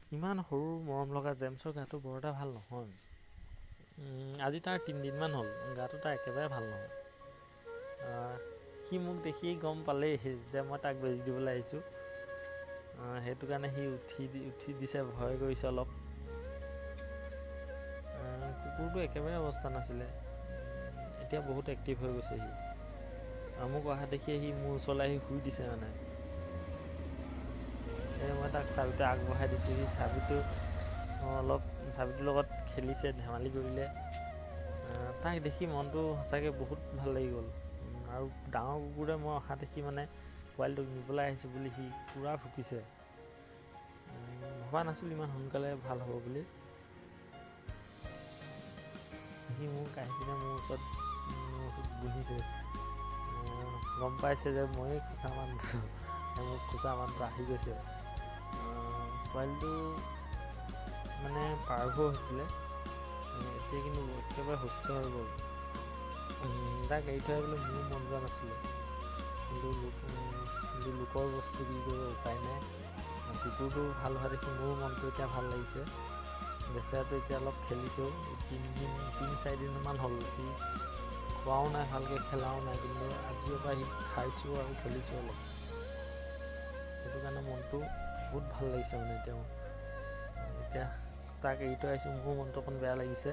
ইমান সৰু মৰম লগা জেমছৰ গাটো বৰ এটা ভাল নহয়। আজি তাৰ 3 দিনমান হ'ল, গাটো তাৰ একেবাৰে ভাল নহয়। সি মোক দেখি গম পালেই যে মই তাক বেজি দিবলৈ আহিছোঁ। সেইটো কাৰণে সি উঠি দিছে, ভয় কৰিছে অলপ। কুকুৰটো একেবাৰে অৱস্থা নাছিলে, এতিয়া বহুত এক্টিভ হৈ গৈছে সি। মোক অহা দেখিয়ে সি মোৰ ওচৰলৈ আহি শুই দিছে মানে। মই তাক চাবিটো আগবঢ়াই দিছোঁ, সি চাবিটোৰ লগত খেলিছে, ধেমালি কৰিলে। তাক দেখি মনটো সঁচাকৈ বহুত ভাল লাগি গ'ল। আৰু ডাঙৰ কুকুৰে মই অহা দেখি মানে পোৱালিটোক নিবলৈ আহিছোঁ বুলি সি পূৰা ভুকিছে। ভবা নাছিলোঁ ইমান সোনকালে ভাল হ'ব বুলি। সি মোক আহি পিনে মোৰ ওচৰত বহিছে। গম পাইছে যে ময়েই খোচা মানুহটো, মোক খোচা মানুহটো আহি গৈছে। পোৱালিটো মানে পাৰ্ভ হৈছিলে, এতিয়া কিন্তু একেবাৰে সুস্থ হৈ গ'ল। তাক এৰি থৈ আহিবলৈ মোৰো মন যোৱা নাছিলে, কিন্তু লোকৰ বস্তু কি কৰিব উপায় নাই। কুকুৰটো ভাল হোৱা দেখি মোৰো মনটো এতিয়া ভাল লাগিছে। বেচেৰাটো এতিয়া অলপ খেলিছেও, 3-4 দিনমান হ'ল সি খোৱাও নাই ভালকৈ, খেলাও নাই, কিন্তু আজিৰ পৰা সি খাইছোঁ আৰু খেলিছোঁ অলপ। সেইটো কাৰণে মনটো বহুত ভাল লাগিছে মানে এতিয়া তাক এৰি থৈ আহিছোঁ, মোৰো মনটো অকণ বেয়া লাগিছে।